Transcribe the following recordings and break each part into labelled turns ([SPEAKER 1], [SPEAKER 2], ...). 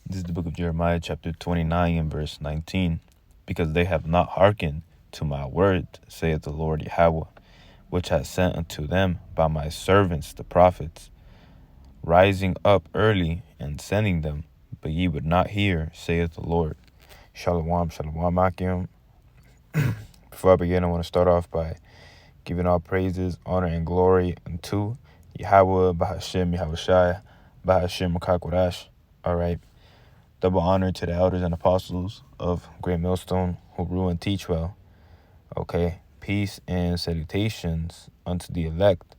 [SPEAKER 1] This is the book of Jeremiah, chapter 29, and verse 19. Because they have not hearkened to my word, saith the Lord Yahweh, which I sent unto them by my servants the prophets, rising up early and sending them, but ye would not hear, saith the Lord. Shalom, shalom, Akim. Before I begin, I want to start off by giving all praises, honor, and glory unto Yahweh, Bahashem, Yahushai, Bahashem, Makakwadash. All right. Double honor to the elders and apostles of Great Millstone who rule and teach well. Okay. Peace and salutations unto the elect.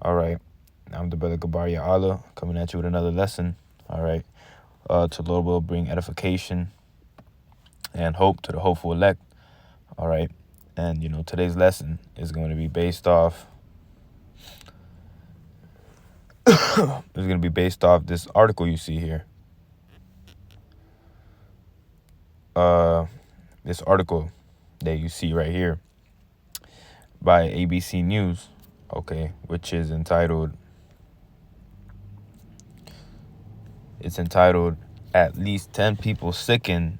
[SPEAKER 1] All right. I'm the brother Gabaria Allah coming at you with another lesson. All right. To Lord will bring edification and hope to the hopeful elect. All right. And, today's lesson is going to be based off this article you see here. This article that you see right here by ABC News, okay, which is entitled, At Least 10 People Sickened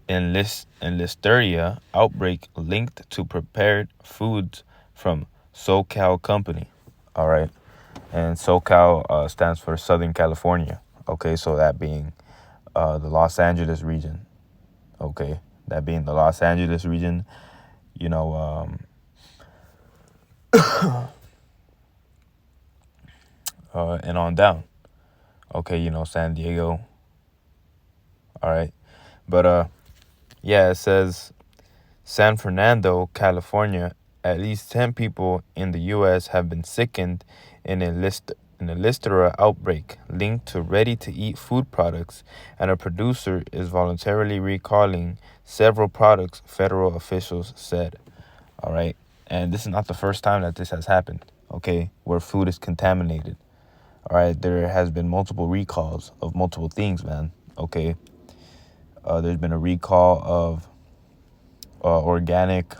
[SPEAKER 1] in Listeria Outbreak Linked to Prepared Foods from SOCAL Company. All right. And SOCAL stands for Southern California. Okay, so that being the Los Angeles region. Okay, that being the Los Angeles region, and on down. Okay, San Diego. All right. But, it says San Fernando, California, at least 10 people in the U.S. have been sickened in a Listeria outbreak linked to ready-to-eat food products, and a producer is voluntarily recalling several products, federal officials said. All right. And this is not the first time that this has happened, okay, where food is contaminated. All right. There has been multiple recalls of multiple things, man. Okay. There's been a recall of organic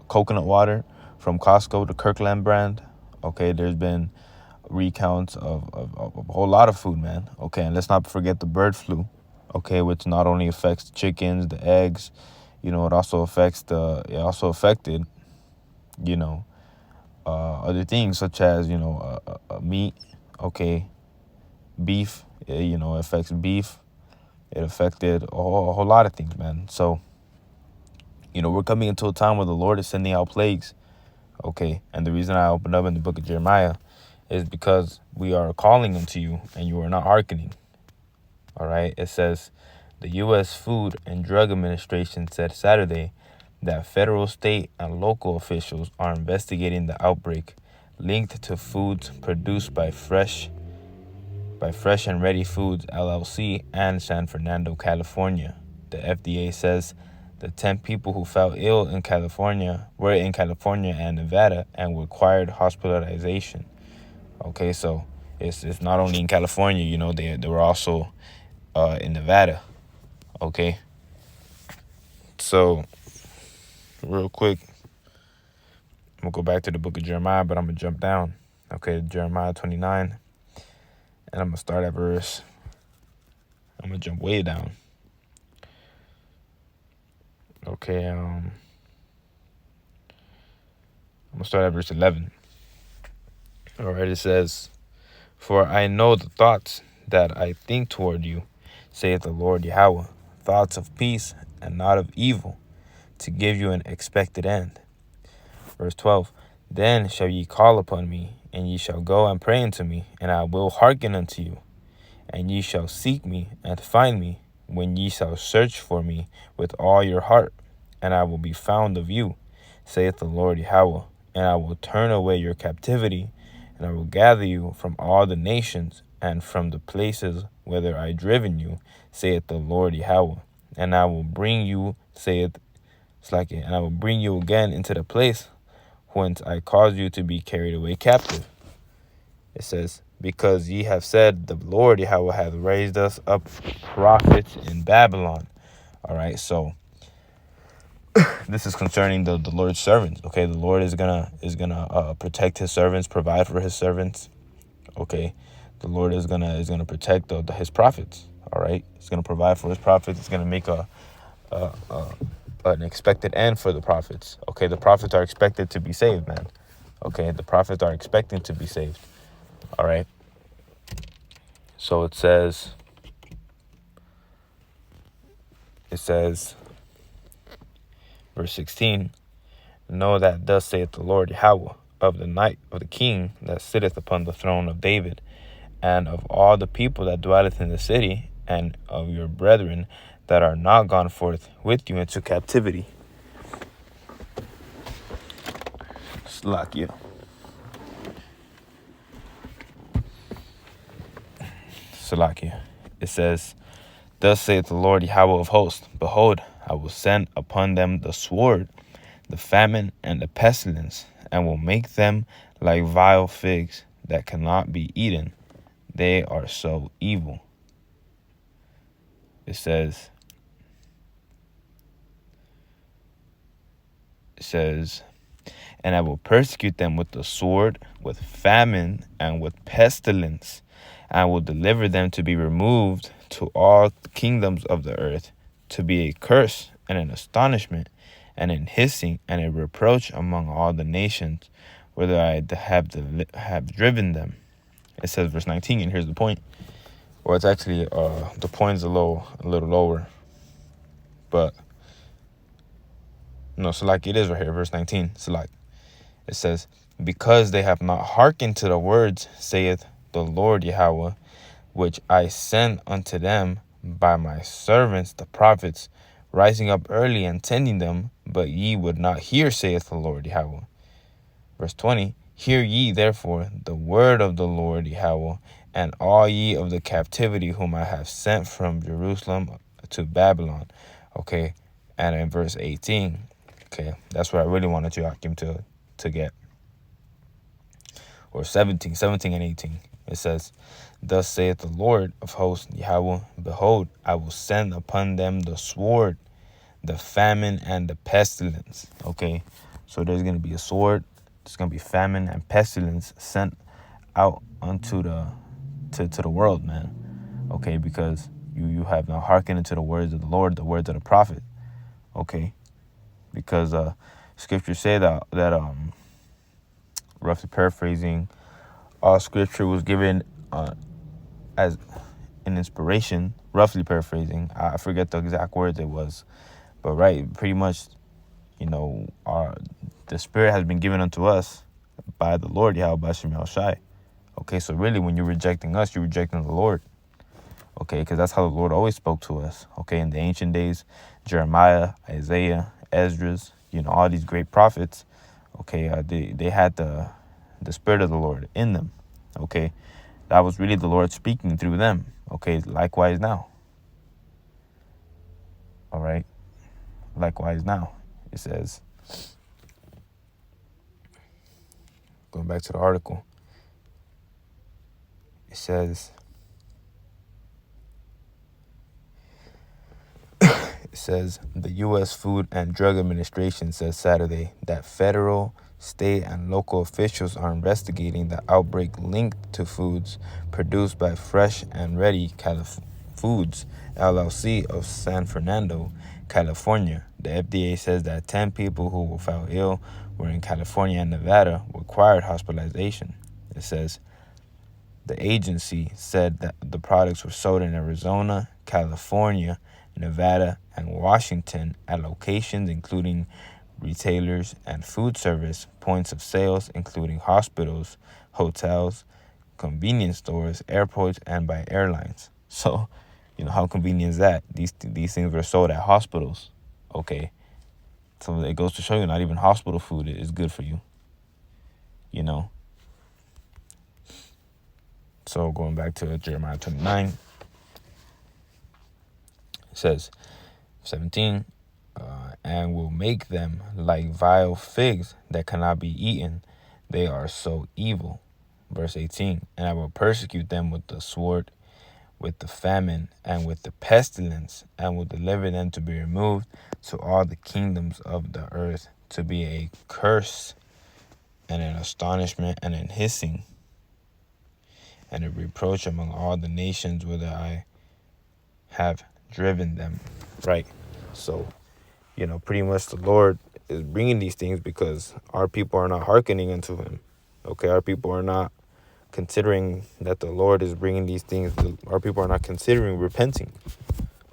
[SPEAKER 1] coconut water from Costco, the Kirkland brand. Okay. There's been recounts of a whole lot of food, man. Okay. And let's not forget the bird flu. Okay. Which not only affects the chickens, the eggs, it also affected, other things such as, meat. Okay. Beef, it affects beef. It affected a whole lot of things, man. So, we're coming into a time where the Lord is sending out plagues. Okay. And the reason I opened up in the book of Jeremiah is because we are calling unto you and you are not hearkening. All right. It says the U.S. Food and Drug Administration said Saturday that federal, state, and local officials are investigating the outbreak linked to foods produced by Fresh and Ready Foods, LLC, and San Fernando, California. The FDA says the 10 people who fell ill in California were in California and Nevada and required hospitalization. Okay, so it's not only in California, they were also in Nevada. Okay. So, real quick, I'm going to go back to the book of Jeremiah, but I'm going to jump down. Okay, Jeremiah 29. And I'm going to start at I'm going to jump way down. Okay, I'm going to start at verse 11. All right, it says, For I know the thoughts that I think toward you, saith the Lord Yahweh, thoughts of peace and not of evil, to give you an expected end. Verse 12, Then shall ye call upon me, and ye shall go and pray unto me, and I will hearken unto you. And ye shall seek me and find me, when ye shall search for me with all your heart, and I will be found of you, saith the Lord Yahweh. And I will turn away your captivity, and I will gather you from all the nations, and from the places whither I driven you, saith the Lord Yahweh. And I will bring you, and I will bring you again into the place whence I caused you to be carried away captive. It says, Because ye have said, the Lord Yahweh hath raised us up prophets in Babylon. All right, so this is concerning the Lord's servants. Okay, the Lord is gonna protect his servants, provide for his servants. Okay, the Lord is gonna protect his prophets. All right, he's going to provide for his prophets. He's going to make an expected end for the prophets. Okay, the prophets are expected to be saved, man. Okay, the prophets are expecting to be saved. All right. So it says, verse 16, know that thus saith the Lord Yahweh, of the night of the king that sitteth upon the throne of David, and of all the people that dwelleth in the city, and of your brethren that are not gone forth with you into captivity. Slakia. It says, thus saith the Lord Yahweh of hosts, behold, I will send upon them the sword, the famine, and the pestilence, and will make them like vile figs that cannot be eaten. They are so evil. It says, and I will persecute them with the sword, with famine, and with pestilence. I will deliver them to be removed to all kingdoms of the earth, to be a curse and an astonishment, and an hissing and a reproach among all the nations, whither I have driven them. It says, verse 19, and here's the point. Or it's actually the point is a little lower, but no, so like it is right here, verse 19. So like it says, because they have not hearkened to the words, saith the Lord Yahweh, which I sent unto them by my servants the prophets, rising up early and tending them, but ye would not hear, saith the Lord Yahweh. Verse 20, hear ye therefore the word of the Lord Yahweh, and all ye of the captivity whom I have sent from Jerusalem to Babylon. Okay, and in verse 18, okay, that's what I really wanted Joachim to get. Or 17 and 18. It says, thus saith the Lord of hosts, Yahweh, behold, I will send upon them the sword, the famine, and the pestilence. Okay, so there's going to be a sword, there's going to be famine and pestilence sent out unto to the world, man. Okay, because you have not hearkened to the words of the Lord, the words of the prophet. Okay, because scriptures say that roughly paraphrasing, all scripture was given as an inspiration, roughly paraphrasing. I forget the exact words it was, but right, pretty much, the Spirit has been given unto us by the Lord Yahweh Shem Shai. Okay, so really, when you're rejecting us, you're rejecting the Lord. Okay, because that's how the Lord always spoke to us. Okay, in the ancient days, Jeremiah, Isaiah, Esdras, all these great prophets. Okay, they had the Spirit of the Lord in them. Okay, that was really the Lord speaking through them. Okay, likewise now. All right, likewise now. It says, going back to the article, it says, the U.S. Food and Drug Administration says Saturday that federal, state, and local officials are investigating the outbreak linked to foods produced by Fresh and Ready Foods, LLC of San Fernando, California. The FDA says that 10 people who fell ill were in California and Nevada required hospitalization. It says the agency said that the products were sold in Arizona, California, Nevada, and Washington at locations including retailers and food service points of sales, including hospitals, hotels, convenience stores, airports, and by airlines. So, how convenient is that? These things were sold at hospitals. Okay. So it goes to show you not even hospital food is good for you. So going back to Jeremiah 29, it says, 17, and will make them like vile figs that cannot be eaten. They are so evil. Verse 18, and I will persecute them with the sword, with the famine, and with the pestilence, and will deliver them to be removed to all the kingdoms of the earth, to be a curse and an astonishment and an hissing and a reproach among all the nations whither I have driven them, right? So, pretty much the Lord is bringing these things because our people are not hearkening unto him. Okay, our people are not considering that the Lord is bringing these things. Our people are not considering repenting.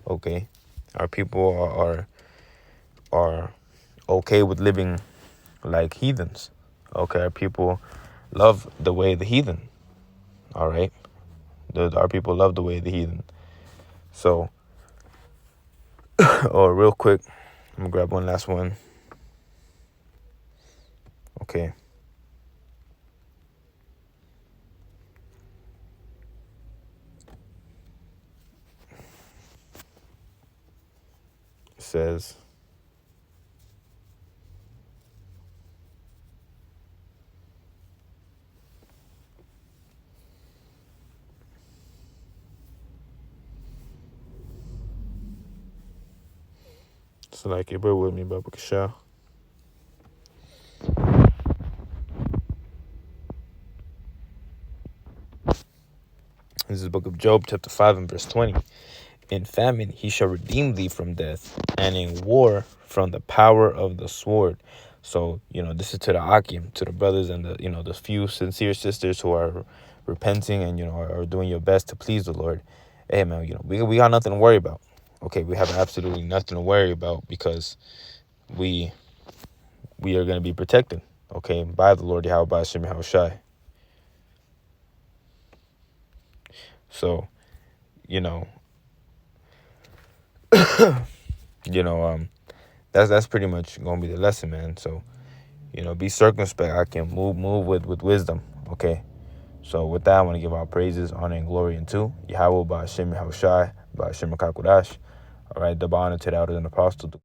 [SPEAKER 1] Okay, our people are okay with living like heathens. Okay, our people love the way of the heathen. All right, our people love the way of the heathen. So, real quick, I'm gonna grab one last one. Okay. It says, so like, bear with me, Baba Kasha. This is the book of Job, chapter 5 and verse 20. In famine he shall redeem thee from death, and in war from the power of the sword. So, this is to the Akim, to the brothers and the few sincere sisters who are repenting and, are doing your best to please the Lord. Hey, man, we got nothing to worry about. Okay, we have absolutely nothing to worry about because we are going to be protected, okay, by the Lord Yahweh, by Hashem Yahushai. So, that's pretty much gonna be the lesson, man. So, be circumspect. I can move with wisdom. Okay. So with that, I want to give our praises, honor, and glory unto Yahweh by Hashem Yahushai, by Hashem Kakodash. All right, double honor to the elders and apostles.